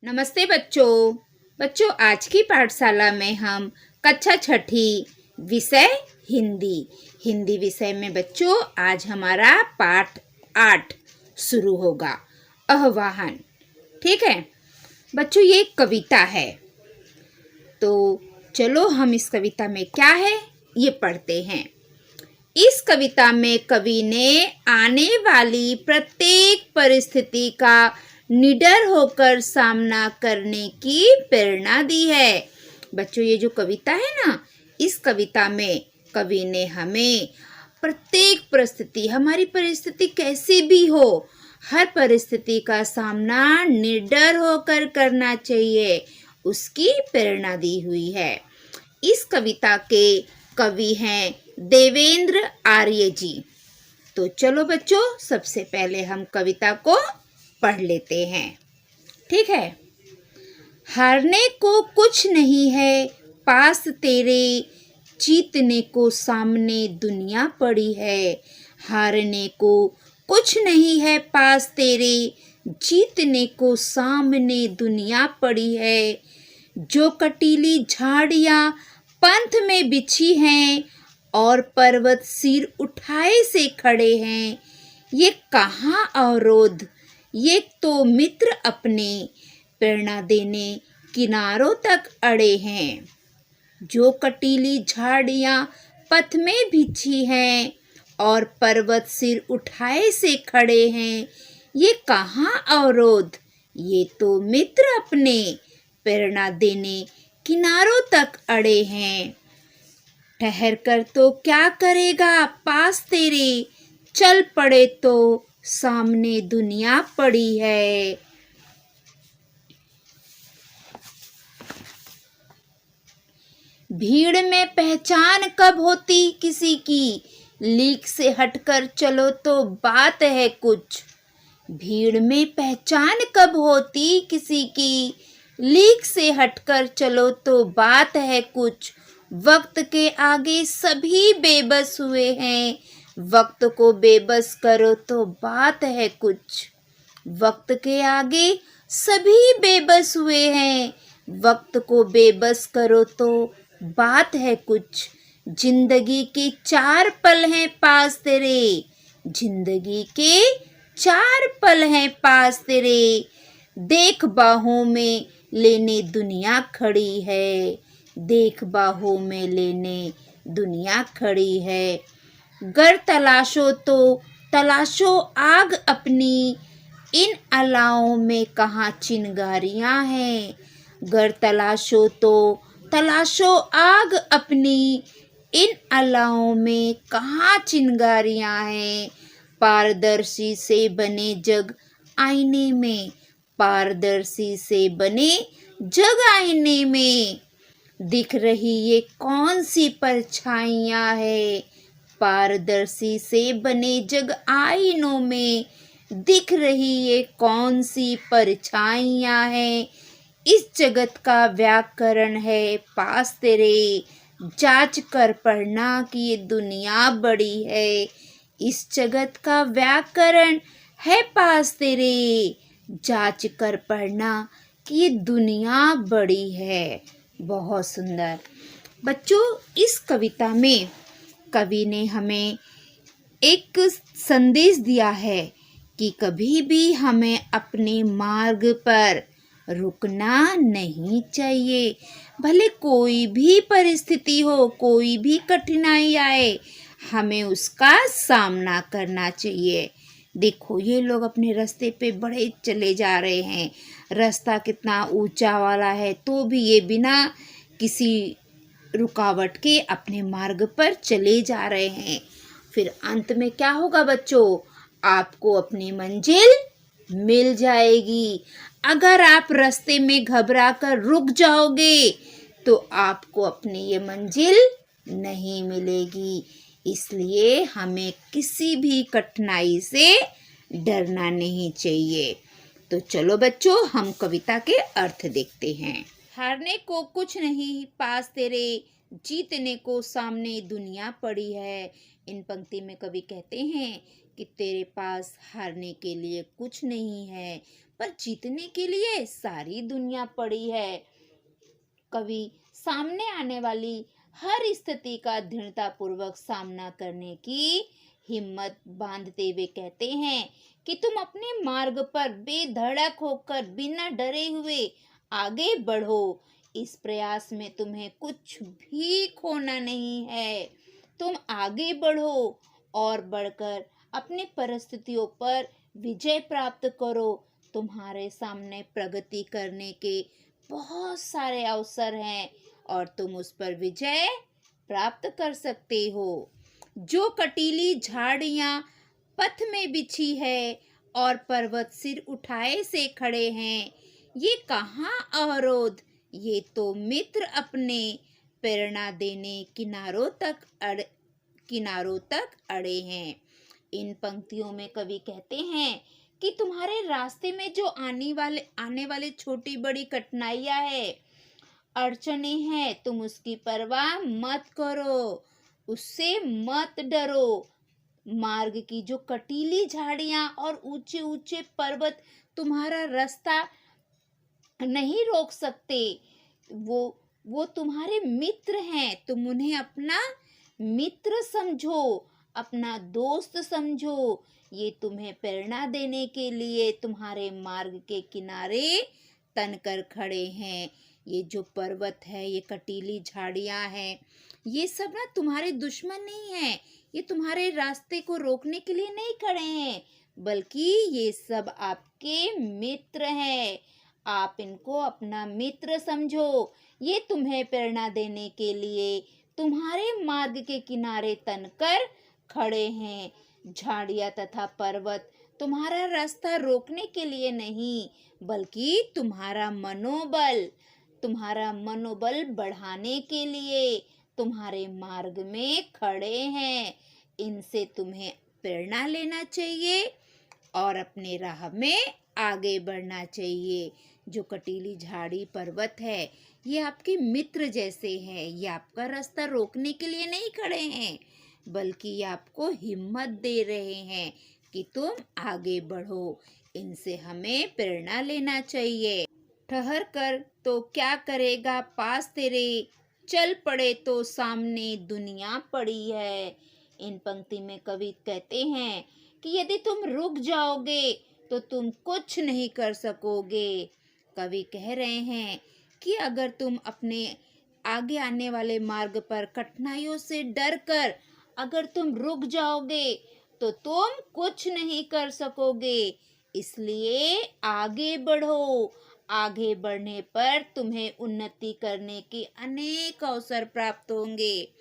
नमस्ते बच्चों। आज की पाठशाला में हम कक्षा छठी विषय हिंदी विषय में बच्चों आज हमारा पाठ 8 शुरू होगा। आह्वान। ठीक है बच्चों, ये एक कविता है, तो चलो हम इस कविता में क्या है ये पढ़ते हैं। इस कविता में कवि ने आने वाली प्रत्येक परिस्थिति का निडर होकर सामना करने की प्रेरणा दी है। बच्चों, ये जो कविता है ना, इस कविता में कवि ने हमें प्रत्येक परिस्थिति, हमारी परिस्थिति कैसी भी हो, हर परिस्थिति का सामना निडर होकर करना चाहिए, उसकी प्रेरणा दी हुई है। इस कविता के कवि हैं देवेंद्र आर्य जी। तो चलो बच्चों, सबसे पहले हम कविता को पढ़ लेते हैं। ठीक है। हारने को कुछ नहीं है पास तेरे, जीतने को सामने दुनिया पड़ी है। हारने को कुछ नहीं है पास तेरे, जीतने को सामने दुनिया पड़ी है। जो कटीली झाड़ियां पंथ में बिछी हैं और पर्वत सिर उठाए से खड़े हैं, ये कहाँ अवरोध, ये तो मित्र अपने प्रेरणा देने किनारों तक अड़े हैं। जो कटीली झाड़ियां पथ में बिछी हैं और पर्वत सिर उठाए से खड़े हैं, ये कहाँ अवरोध, ये तो मित्र अपने प्रेरणा देने किनारों तक अड़े हैं। ठहर कर तो क्या करेगा पास तेरे, चल पड़े तो सामने दुनिया पड़ी है। भीड़ में पहचान कब होती किसी की, लीक से हटकर चलो तो बात है कुछ। भीड़ में पहचान कब होती किसी की, लीक से हटकर चलो तो बात है कुछ। वक्त के आगे सभी बेबस हुए हैं, वक्त को बेबस करो तो बात है कुछ। वक्त के आगे सभी बेबस हुए हैं, वक्त को बेबस करो तो बात है कुछ। जिंदगी के 4 पल हैं पास तेरे, जिंदगी के 4 पल हैं पास तेरे। देख बाहों में लेने दुनिया खड़ी है, देख बाहों में लेने दुनिया खड़ी है। गर तलाशो तो तलाशो आग अपनी, इन अलाओं में कहाँ चिंगारियां हैं। गर तलाशो तो तलाशो आग अपनी, इन अलाओं में कहाँ चिंगारियां हैं। पारदर्शी से बने जग आईने में, पारदर्शी से बने जग आईने में दिख रही ये कौन सी परछाइयाँ है। पारदर्शी से बने जग आईनों में दिख रही ये कौन सी परछाइयाँ हैं। इस जगत का व्याकरण है पास तेरे, जांच कर पढ़ना कि ये दुनिया बड़ी है। इस जगत का व्याकरण है पास तेरे, जांच कर पढ़ना कि ये दुनिया बड़ी है। बहुत सुंदर बच्चों, इस कविता में कवि ने हमें एक संदेश दिया है कि कभी भी हमें अपने मार्ग पर रुकना नहीं चाहिए। भले कोई भी परिस्थिति हो, कोई भी कठिनाई आए, हमें उसका सामना करना चाहिए। देखो, ये लोग अपने रास्ते पे बढ़े चले जा रहे हैं, रास्ता कितना ऊंचा वाला है, तो भी ये बिना किसी रुकावट के अपने मार्ग पर चले जा रहे हैं। फिर अंत में क्या होगा बच्चों, आपको अपनी मंजिल मिल जाएगी। अगर आप रास्ते में घबरा कर रुक जाओगे तो आपको अपनी ये मंजिल नहीं मिलेगी। इसलिए हमें किसी भी कठिनाई से डरना नहीं चाहिए। तो चलो बच्चों, हम कविता के अर्थ देखते हैं। हारने को कुछ नहीं पास तेरे, जीतने को सामने दुनिया पड़ी है। इन पंक्ति में कवि कहते हैं कि तेरे पास हारने के लिए कुछ नहीं है, पर जीतने के लिए सारी दुनिया पड़ी है। कवि सामने आने वाली हर स्थिति का दृढ़तापूर्वक सामना करने की हिम्मत बांधते हुए कहते हैं कि तुम अपने मार्ग पर बेधड़क होकर बिना डरे हुए आगे बढ़ो। इस प्रयास में तुम्हें कुछ भी खोना नहीं है। तुम आगे बढ़ो और बढ़कर अपनी परिस्थितियों पर विजय प्राप्त करो। तुम्हारे सामने प्रगति करने के बहुत सारे अवसर हैं और तुम उस पर विजय प्राप्त कर सकते हो। जो कटीली झाड़ियां पथ में बिछी है और पर्वत सिर उठाए से खड़े हैं, ये कहाँ अवरोध, ये तो मित्र अपने प्रेरणा देने किनारों तक अड़े हैं। इन पंक्तियों में कवि कहते हैं कि तुम्हारे रास्ते में जो आने वाले छोटी बड़ी कठिनाइयां है, अड़चने हैं, तुम उसकी परवाह मत करो, उससे मत डरो। मार्ग की जो कटीली झाड़ियां और ऊंचे ऊंचे पर्वत तुम्हारा रास्ता नहीं रोक सकते। वो तुम्हारे मित्र हैं। तुम उन्हें अपना मित्र समझो, अपना दोस्त समझो। ये तुम्हें प्रेरणा देने के लिए तुम्हारे मार्ग के किनारे तनकर खड़े हैं। ये जो पर्वत है, ये कटीली झाड़ियां हैं, ये सब ना तुम्हारे दुश्मन नहीं हैं। ये तुम्हारे रास्ते को रोकने के लिए नहीं खड़े हैं, बल्कि ये सब आपके मित्र हैं। आप इनको अपना मित्र समझो। ये तुम्हें प्रेरणा देने के लिए तुम्हारे मार्ग के किनारे तनकर खड़े हैं। झाड़ियां तथा पर्वत तुम्हारा रास्ता रोकने के लिए नहीं, बल्कि तुम्हारा मनोबल बढ़ाने के लिए तुम्हारे मार्ग में खड़े हैं। इनसे तुम्हें प्रेरणा लेना चाहिए और अपने राह में आगे बढ़ना चाहिए। जो कटीली झाड़ी पर्वत है, ये आपके मित्र जैसे हैं। ये आपका रास्ता रोकने के लिए नहीं खड़े हैं, बल्कि ये आपको हिम्मत दे रहे हैं कि तुम आगे बढ़ो। इनसे हमें प्रेरणा लेना चाहिए। ठहर कर तो क्या करेगा पास तेरे, चल पड़े तो सामने दुनिया पड़ी है। इन पंक्ति में कवि कहते हैं कि यदि तुम रुक जाओगे तो तुम कुछ नहीं कर सकोगे। कवि कह रहे हैं कि अगर तुम अपने आगे आने वाले मार्ग पर कठिनाइयों से डर कर अगर तुम रुक जाओगे तो तुम कुछ नहीं कर सकोगे। इसलिए आगे बढ़ो। आगे बढ़ने पर तुम्हें उन्नति करने के अनेक अवसर प्राप्त होंगे।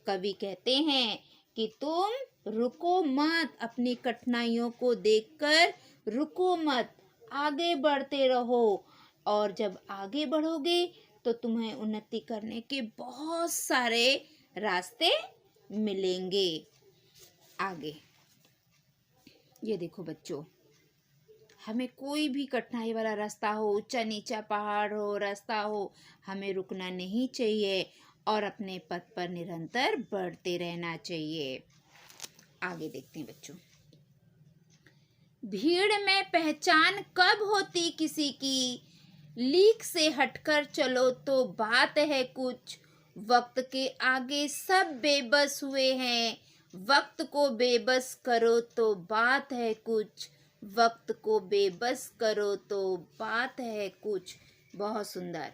कवि कहते हैं कि तुम रुको मत, अपनी कठिनाइयों को देखकर रुको मत, आगे बढ़ते रहो। और जब आगे बढ़ोगे तो तुम्हें उन्नति करने के बहुत सारे रास्ते मिलेंगे आगे। ये देखो बच्चों, हमें कोई भी कठिनाई वाला रास्ता हो, ऊंचा नीचा पहाड़ हो, रास्ता हो, हमें रुकना नहीं चाहिए और अपने पथ पर निरंतर बढ़ते रहना चाहिए। आगे देखते हैं बच्चों। भीड़ में पहचान कब होती किसी की, लीक से हटकर चलो तो बात है कुछ। वक्त के आगे सब बेबस हुए हैं, वक्त को बेबस करो तो बात है कुछ। वक्त को बेबस करो तो बात है कुछ। बहुत सुंदर।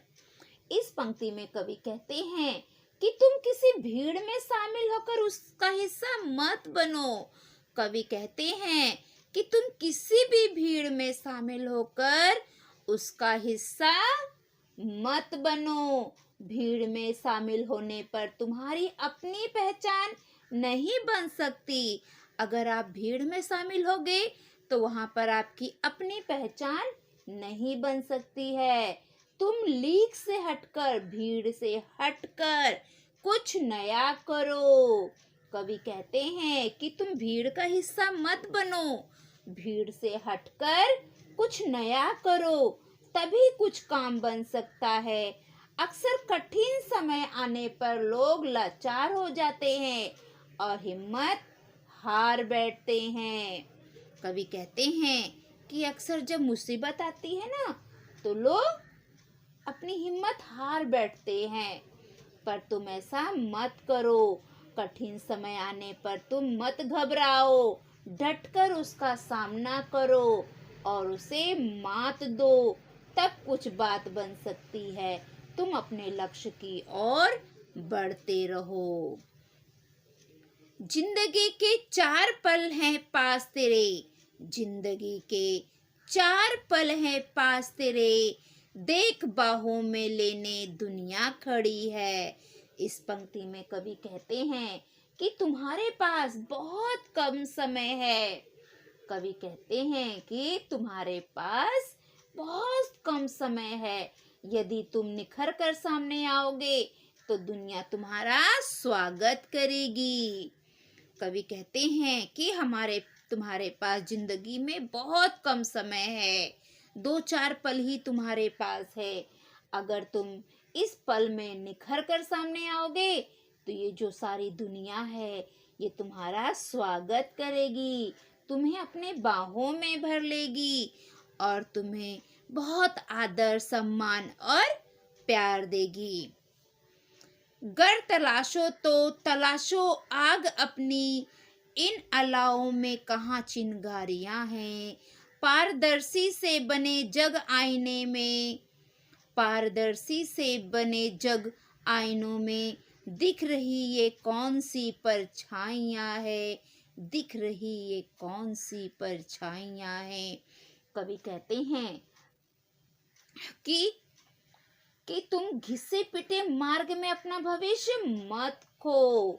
इस पंक्ति में कवि कहते हैं कि तुम किसी भीड़ में शामिल होकर उसका हिस्सा मत बनो। कवि कहते हैं कि तुम किसी भी भीड़ में शामिल होकर उसका हिस्सा मत बनो। भीड़ में शामिल होने पर तुम्हारी अपनी पहचान नहीं बन सकती। अगर आप भीड़ में शामिल होगे तो वहां पर आपकी अपनी पहचान नहीं बन सकती है। तुम लीक से हटकर, भीड़ से हटकर कुछ नया करो। कवि कहते हैं कि तुम भीड़ का हिस्सा मत बनो, भीड़ से हटकर कुछ नया करो, तभी कुछ काम बन सकता है। अक्सर कठिन समय आने पर लोग लाचार हो जाते हैं और हिम्मत हार बैठते हैं। कवि कहते हैं कि अक्सर जब मुसीबत आती है ना तो लोग अपनी हिम्मत हार बैठते हैं, पर तुम ऐसा मत करो। कठिन समय आने पर तुम मत घबराओ, डटकर उसका सामना करो और उसे मात दो, तब कुछ बात बन सकती है। तुम अपने लक्ष्य की ओर बढ़ते रहो। जिंदगी के 4 पल हैं पास तेरे, जिंदगी के 4 पल हैं पास तेरे, देख बाहों में लेने दुनिया खड़ी है। इस पंक्ति में कवि कहते हैं कि तुम्हारे पास बहुत कम समय है। कवि कहते हैं कि तुम्हारे पास बहुत कम समय है। यदि तुम निखर कर सामने आओगे तो दुनिया तुम्हारा स्वागत करेगी। कवि कहते हैं कि तुम्हारे पास जिंदगी में बहुत कम समय है, 2-4 पल ही तुम्हारे पास है। अगर तुम इस पल में निखर कर सामने आओगे तो ये जो सारी दुनिया है ये तुम्हारा स्वागत करेगी, तुम्हें अपने बाहों में भर लेगी और तुम्हें बहुत आदर, सम्मान और प्यार देगी। गर तलाशो तो तलाशो आग अपनी, इन अलाओं में कहाँ चिंगारियां हैं। पारदर्शी से बने जग आईने में, पारदर्शी से बने जग आईनों में, दिख रही ये कौन सी परछाइयाँ है, दिख रही ये कौन सी परछाइयाँ हैं। कवि कहते हैं कि तुम घिसे पिटे मार्ग में अपना भविष्य मत खो।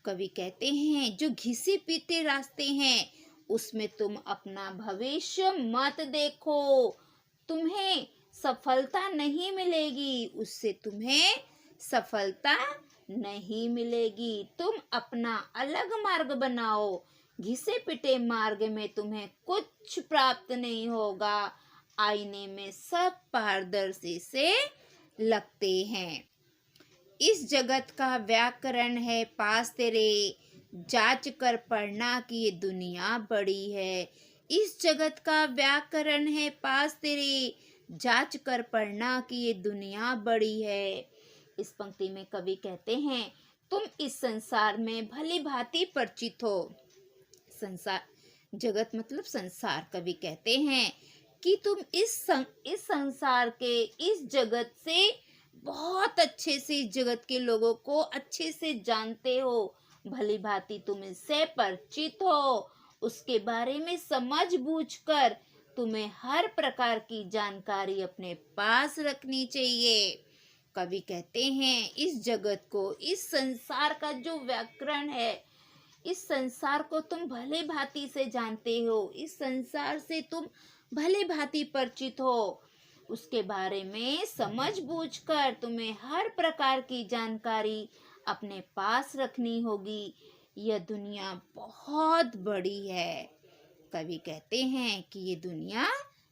कवि कहते हैं जो घिसे पिटे रास्ते हैं उसमें तुम अपना भविष्य मत देखो। तुम्हें सफलता नहीं मिलेगी, उससे तुम्हें सफलता नहीं मिलेगी। तुम अपना अलग मार्ग बनाओ। घिसे पिटे मार्ग में तुम्हें कुछ प्राप्त नहीं होगा। आईने में सब पारदर्शी से लगते हैं। इस जगत का व्याकरण है पास तेरे, जांच कर पढ़ना कि ये दुनिया बड़ी है। इस जगत का व्याकरण है पास तेरे, जांच कर पढ़ना कि ये दुनिया बड़ी है। इस पंक्ति में कवि कहते हैं तुम इस संसार में भली भांति परिचित हो। संसार, जगत मतलब संसार। कवि कहते हैं कि तुम इस संसार के, इस जगत से बहुत अच्छे से, इस जगत के लोगों को अच्छे से जानते हो, भली भांति तुम इससे परिचित हो। उसके बारे में समझ बूझ कर तुम्हें हर प्रकार की जानकारी अपने पास रखनी चाहिए। कवि कहते हैं इस जगत को, इस संसार का जो व्याकरण है, इस संसार को तुम भले भांति से जानते हो, इस संसार से तुम भले भांति परिचित हो। उसके बारे में समझ बूझ कर तुम्हें हर प्रकार की जानकारी अपने पास रखनी होगी। यह दुनिया बहुत बड़ी है। कवि कहते हैं कि ये दुनिया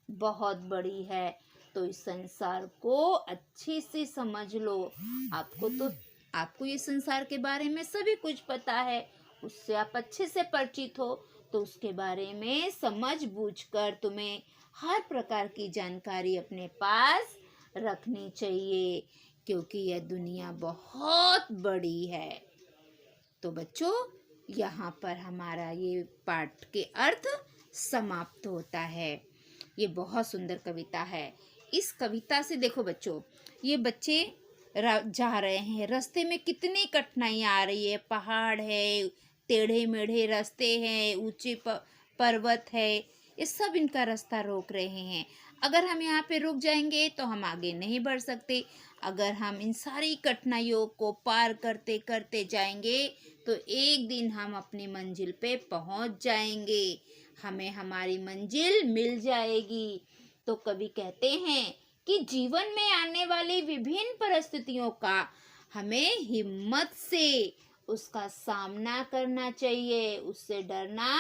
बहुत बड़ी है, तो इस संसार को अच्छे से समझ लो। आपको ये संसार के बारे में सभी कुछ पता है, उससे आप अच्छे से परिचित हो, तो उसके बारे में समझ बूझ कर तुम्हें हर प्रकार की जानकारी अपने पास रखनी चाहिए, क्योंकि यह दुनिया बहुत बड़ी है। तो बच्चों, यहाँ पर हमारा ये पाठ के अर्थ समाप्त होता है। ये बहुत सुंदर कविता है। इस कविता से देखो बच्चों, ये बच्चे जा रहे हैं, रास्ते में कितनी कठिनाइयाँ आ रही है। पहाड़ है, टेढ़े मेढ़े रास्ते हैं, ऊंचे पर्वत है, ये सब इनका रास्ता रोक रहे हैं। अगर हम यहाँ पे रुक जाएंगे तो हम आगे नहीं बढ़ सकते। अगर हम इन सारी कठिनाइयों को पार करते करते जाएंगे तो एक दिन हम अपनी मंजिल पे पहुँच जाएंगे, हमें हमारी मंजिल मिल जाएगी। तो कवि कहते हैं कि जीवन में आने वाली विभिन्न परिस्थितियों का हमें हिम्मत से उसका सामना करना चाहिए, उससे डरना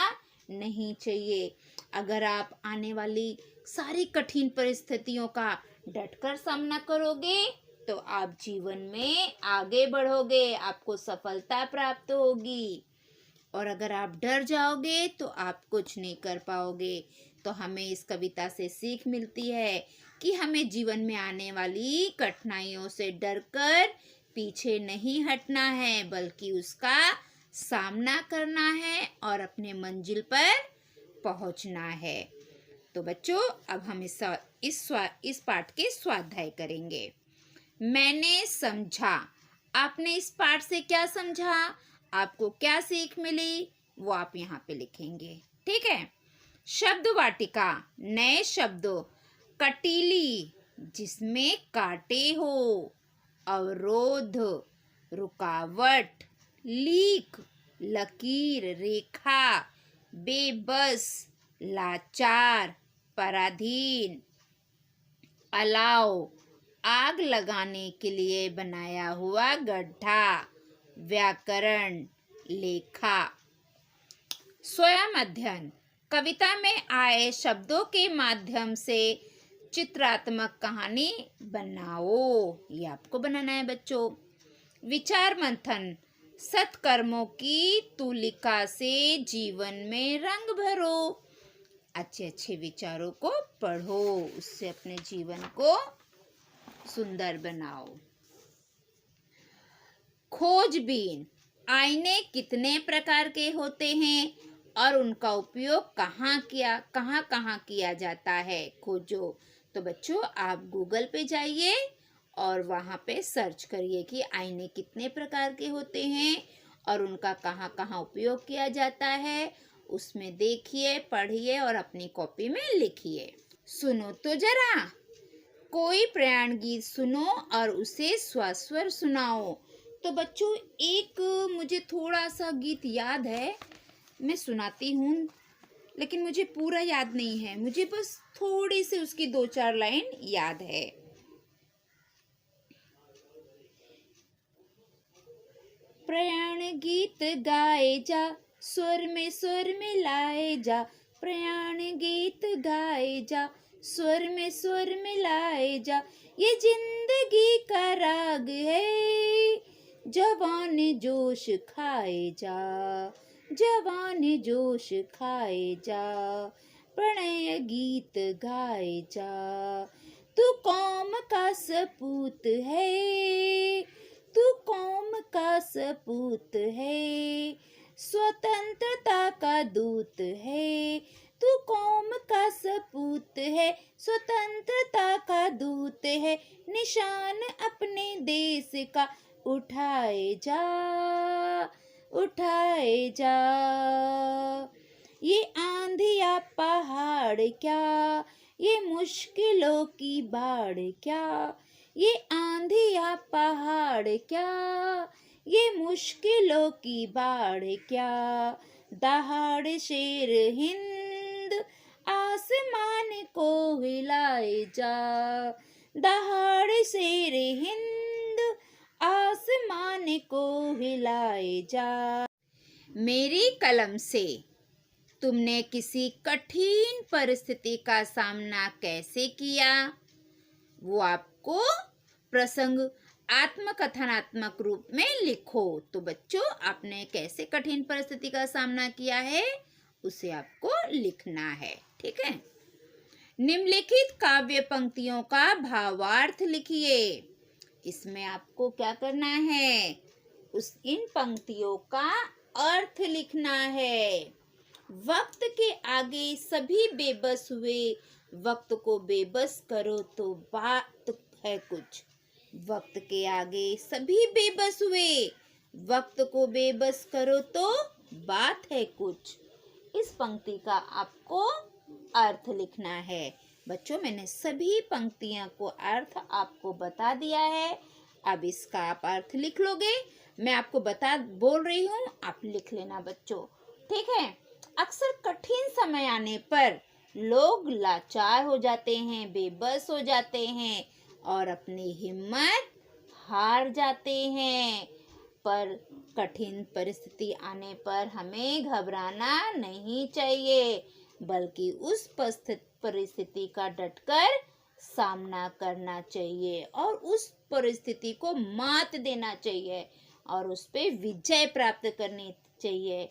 नहीं चाहिए। अगर आप आने वाली सारी कठिन परिस्थितियों का डटकर सामना करोगे तो आप जीवन में आगे बढ़ोगे, आपको सफलता प्राप्त होगी। और अगर आप डर जाओगे तो आप कुछ नहीं कर पाओगे। तो हमें इस कविता से सीख मिलती है कि हमें जीवन में आने वाली कठिनाइयों से डरकर पीछे नहीं हटना है, बल्कि उसका सामना करना है और अपने मंजिल पर पहुंचना है। तो बच्चों, अब हम इस पाठ के स्वाध्याय करेंगे। मैंने समझा। आपने इस पाठ से क्या समझा, आपको क्या सीख मिली, वो आप यहाँ पे लिखेंगे। ठीक है। शब्द वाटिका, नए शब्दों। कटीली, जिसमें कांटे हो। अवरोध, रुकावट। लीक, लकीर, रेखा। बेबस, लाचार, पराधीन। अलाव, आग लगाने के लिए बनाया हुआ गड्ढा। व्याकरण, लेखा। स्वयं अध्ययन, कविता में आए शब्दों के माध्यम से चित्रात्मक कहानी बनाओ। ये आपको बनाना है बच्चों। विचार मंथन, सत्कर्मों की तुलिका से जीवन में रंग भरो। अच्छे अच्छे विचारों को पढ़ो, उससे अपने जीवन को सुंदर बनाओ। खोजबीन, आईने कितने प्रकार के होते हैं और उनका उपयोग कहाँ कहाँ किया जाता है, खोजो। तो बच्चों, आप गूगल पे जाइए और वहाँ पे सर्च करिए कि आईने कितने प्रकार के होते हैं और उनका कहाँ कहाँ उपयोग किया जाता है। उसमें देखिए, पढ़िए और अपनी कॉपी में लिखिए। सुनो तो जरा, कोई प्रयाण गीत सुनो और उसे स्वस्वर सुनाओ। तो बच्चों, एक मुझे थोड़ा सा गीत याद है, मैं सुनाती हूँ, लेकिन मुझे पूरा याद नहीं है, मुझे बस थोड़ी सी उसकी 2-4 लाइन याद है। प्रयाण गीत गाए जा, स्वर में लाए जा। प्रयाण गीत गाए जा, स्वर में लाए जा। ये जिंदगी का राग है, जवान जोश खाए जा। जवान जोश खाए जा, प्रणय गीत गाए जा। तू कौम का सपूत है, तू कौम का सपूत है। स्वतंत्रता का दूत है, तू कौम का सपूत है। स्वतंत्रता का दूत है, निशान अपने देश का उठाए जा, उठाए जा। ये आंधिया पहाड़ क्या, ये मुश्किलों की बाढ़ क्या। ये आंधिया पहाड़ क्या, ये मुश्किलों की बाढ़ क्या। दहाड़ शेर हिंद, आसमान को हिलाए जा। दहाड़ शेर हिंद, आसमान को हिलाए जा। मेरी कलम से तुमने किसी कठिन परिस्थिति का सामना कैसे किया, वो आपको प्रसंग आत्मकथनात्मक रूप में लिखो। तो बच्चों, आपने कैसे कठिन परिस्थिति का सामना किया है, उसे आपको लिखना है। ठीक है। निम्नलिखित काव्य पंक्तियों का भावार्थ लिखिए। इसमें आपको क्या करना है, इन पंक्तियों का अर्थ लिखना है। वक्त के आगे सभी बेबस हुए, वक्त को बेबस करो तो बात है कुछ। वक्त के आगे सभी बेबस हुए, वक्त को बेबस करो तो बात है कुछ। इस पंक्ति का आपको अर्थ लिखना है। बच्चों, मैंने सभी पंक्तियों को अर्थ आपको बता दिया है। अब इसका आप अर्थ लिख लोगे। मैं आपको बोल रही हूँ, आप लिख लेना बच्चों। ठीक है। अक्सर कठिन समय आने पर लोग लाचार हो जाते हैं, बेबस हो जाते हैं और अपनी हिम्मत हार जाते हैं। पर कठिन परिस्थिति आने पर हमें घबराना नहीं चाहिए, बल्कि उस परिस्थिति का डटकर सामना करना चाहिए और उस परिस्थिति को मात देना चाहिए और उस पे विजय प्राप्त करनी चाहिए।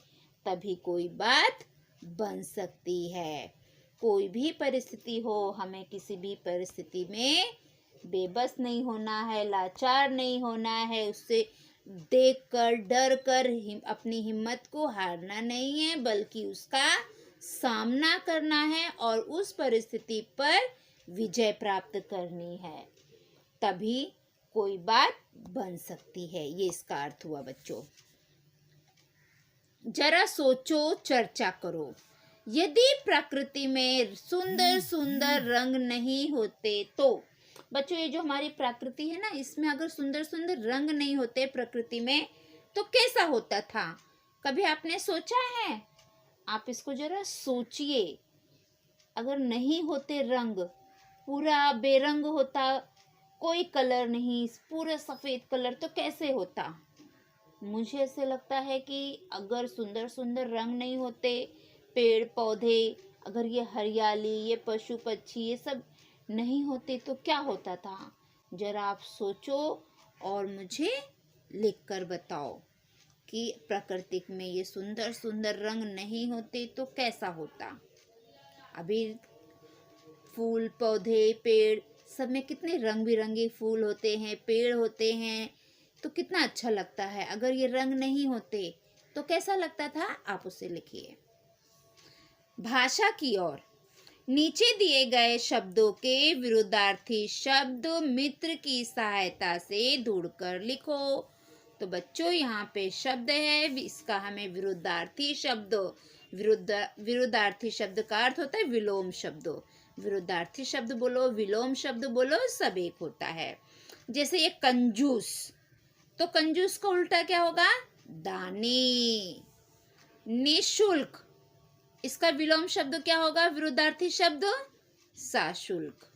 तभी कोई बात बन सकती है। कोई भी परिस्थिति हो, हमें किसी भी परिस्थिति में बेबस नहीं होना है, लाचार नहीं होना है, उससे देखकर डर कर अपनी हिम्मत को हारना नहीं है, बल्कि उसका सामना करना है और उस परिस्थिति पर विजय प्राप्त करनी है। तभी कोई बात बन सकती है। ये इसका अर्थ हुआ बच्चों। जरा सोचो, चर्चा करो। यदि प्रकृति में सुंदर सुंदर रंग नहीं होते तो बच्चों, ये जो हमारी प्रकृति है ना, इसमें अगर सुंदर सुंदर रंग नहीं होते प्रकृति में तो कैसा होता था? कभी आपने सोचा है? आप इसको जरा सोचिए। अगर नहीं होते रंग, पूरा बेरंग होता, कोई कलर नहीं, पूरा सफ़ेद कलर, तो कैसे होता? मुझे ऐसे लगता है कि अगर सुंदर सुंदर रंग नहीं होते, पेड़ पौधे, अगर ये हरियाली, ये पशु पक्षी, ये सब नहीं होते तो क्या होता था? जरा आप सोचो और मुझे लिखकर बताओ कि प्रकृति में ये सुंदर सुंदर रंग नहीं होते तो कैसा होता। अभी फूल पौधे पेड़ सब में कितने रंग बिरंगे फूल होते हैं, पेड़ होते हैं, तो कितना अच्छा लगता है। अगर ये रंग नहीं होते तो कैसा लगता था? आप उसे लिखिए। भाषा की ओर। नीचे दिए गए शब्दों के विरुद्धार्थी शब्द मित्र की सहायता से ढूंढकर लिखो। तो बच्चों, यहाँ पे शब्द है, इसका हमें विरुद्धार्थी शब्द, विरुद्धार्थी शब्द का अर्थ होता है विलोम शब्द। विरुद्धार्थी शब्द बोलो, विलोम शब्द बोलो, सब एक होता है। जैसे ये कंजूस, तो कंजूस का उल्टा क्या होगा? दानी। निशुल्क, इसका विलोम शब्द क्या होगा? विरुद्धार्थी शब्द सशुल्क।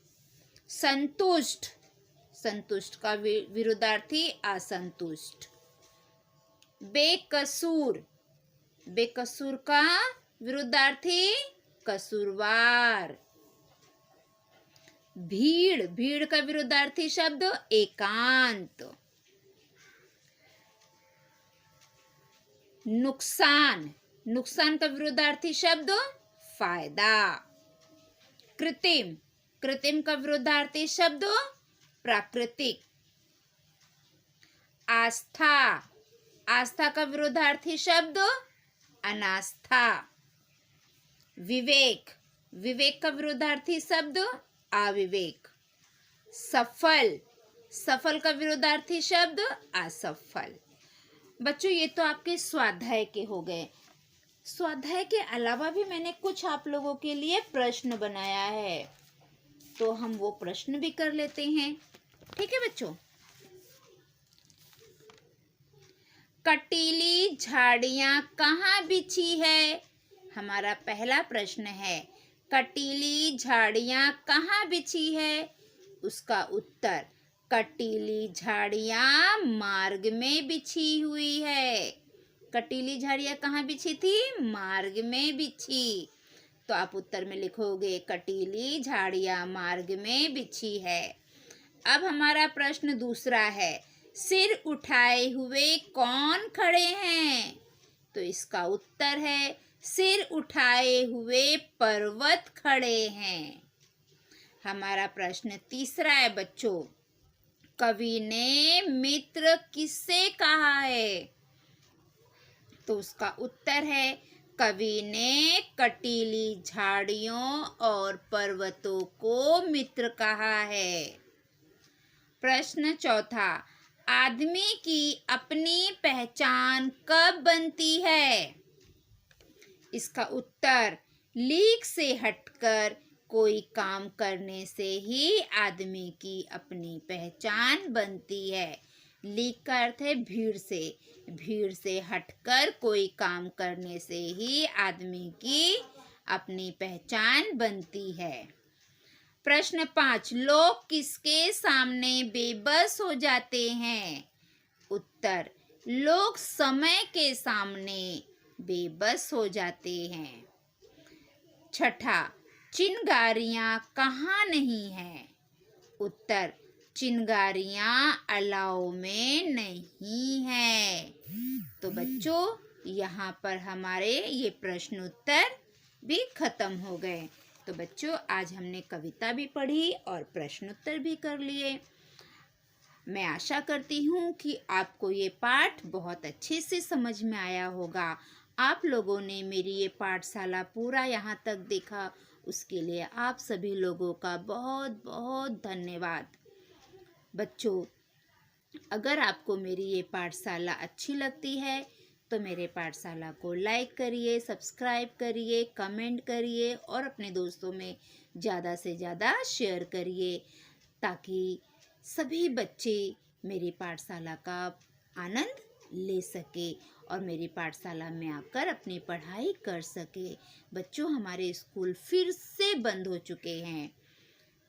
संतुष्ट, संतुष्ट का विरुद्धार्थी असंतुष्ट। बेकसूर, बेकसूर का विरुद्धार्थी कसूरवार। भीड़, भीड़ का विरुद्धार्थी शब्द एकांत। नुकसान, नुकसान का विरुद्धार्थी शब्द फायदा। कृत्रिम, कृत्रिम का विरुद्धार्थी शब्द प्राकृतिक। आस्था, आस्था का विरुद्धार्थी शब्द अनास्था। विवेक, विवेक का विरुद्धार्थी शब्द अविवेक। सफल, सफल का विरुद्धार्थी शब्द असफल। बच्चों, ये तो आपके स्वाध्याय के हो गए। स्वाध्याय के अलावा भी मैंने कुछ आप लोगों के लिए प्रश्न बनाया है, तो हम वो प्रश्न भी कर लेते हैं। ठीक है बच्चों। कटीली झाड़ियां कहाँ बिछी है? हमारा पहला प्रश्न है, कटीली झाड़ियां कहाँ बिछी है? उसका उत्तर, कटीली झाड़ियां मार्ग में बिछी हुई है। कटीली झाड़ियां कहाँ बिछी थी? मार्ग में बिछी। तो आप उत्तर में लिखोगे, कटीली झाड़ियां मार्ग में बिछी है। अब हमारा प्रश्न दूसरा है, सिर उठाए हुए कौन खड़े हैं? तो इसका उत्तर है, सिर उठाए हुए पर्वत खड़े हैं। हमारा प्रश्न तीसरा है बच्चों, कवि ने मित्र किससे कहा है? तो उसका उत्तर है, कवि ने कटीली झाड़ियों और पर्वतों को मित्र कहा है। प्रश्न चौथा, आदमी की अपनी पहचान कब बनती है? इसका उत्तर, लीक से हटकर कोई काम करने से ही आदमी की अपनी पहचान बनती है। लीक का अर्थ है भीड़ से, भीड़ से हटकर कोई काम करने से ही आदमी की अपनी पहचान बनती है। प्रश्न 5, लोग किसके सामने बेबस हो जाते हैं? उत्तर, लोग समय के सामने बेबस हो जाते हैं। छठा, चिनगारियाँ कहाँ नहीं हैं? उत्तर, चिनगारियाँ अलाव में नहीं है। तो बच्चों, यहाँ पर हमारे ये प्रश्न उत्तर भी खत्म हो गए। तो बच्चों, आज हमने कविता भी पढ़ी और प्रश्नोत्तर भी कर लिए। मैं आशा करती हूँ कि आपको ये पाठ बहुत अच्छे से समझ में आया होगा। आप लोगों ने मेरी ये पाठशाला पूरा यहाँ तक देखा, उसके लिए आप सभी लोगों का बहुत बहुत धन्यवाद। बच्चों, अगर आपको मेरी ये पाठशाला अच्छी लगती है तो मेरे पाठशाला को लाइक करिए, सब्सक्राइब करिए, कमेंट करिए और अपने दोस्तों में ज़्यादा से ज़्यादा शेयर करिए, ताकि सभी बच्चे मेरी पाठशाला का आनंद ले सके और मेरी पाठशाला में आकर अपनी पढ़ाई कर सके। बच्चों, हमारे स्कूल फिर से बंद हो चुके हैं,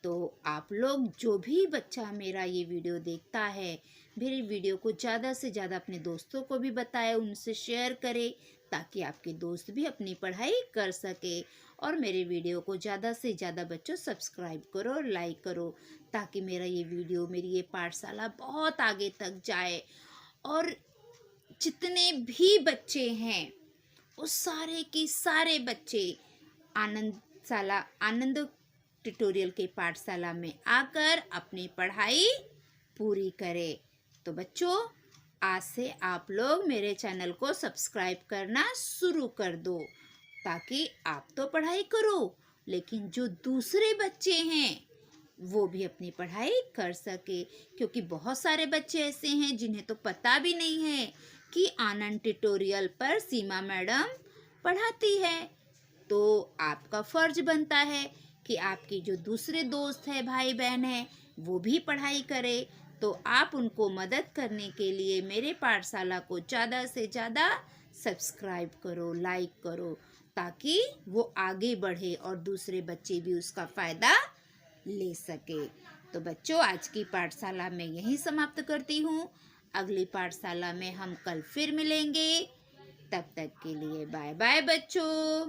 तो आप लोग जो भी बच्चा मेरा ये वीडियो देखता है, मेरी वीडियो को ज़्यादा से ज़्यादा अपने दोस्तों को भी बताएं, उनसे शेयर करें, ताकि आपके दोस्त भी अपनी पढ़ाई कर सके। और मेरे वीडियो को ज़्यादा से ज़्यादा बच्चों सब्सक्राइब करो और लाइक करो, ताकि मेरा ये वीडियो, मेरी ये पाठशाला बहुत आगे तक जाए और जितने भी बच्चे हैं वो सारे के सारे बच्चे आनंद ट्यूटोरियल के पाठशाला में आकर अपनी पढ़ाई पूरी करें। तो बच्चों, आज से आप लोग मेरे चैनल को सब्सक्राइब करना शुरू कर दो, ताकि आप तो पढ़ाई करो, लेकिन जो दूसरे बच्चे हैं वो भी अपनी पढ़ाई कर सके। क्योंकि बहुत सारे बच्चे ऐसे हैं जिन्हें तो पता भी नहीं है कि आनंद ट्यूटोरियल पर सीमा मैडम पढ़ाती है। तो आपका फ़र्ज बनता है कि आपकी जो दूसरे दोस्त है, भाई बहन है, वो भी पढ़ाई करे। तो आप उनको मदद करने के लिए मेरे पाठशाला को ज़्यादा से ज़्यादा सब्सक्राइब करो, लाइक करो, ताकि वो आगे बढ़े और दूसरे बच्चे भी उसका फ़ायदा ले सके। तो बच्चों, आज की पाठशाला मैं यहीं समाप्त करती हूँ। अगली पाठशाला में हम कल फिर मिलेंगे। तब तक के लिए बाय बाय बच्चों।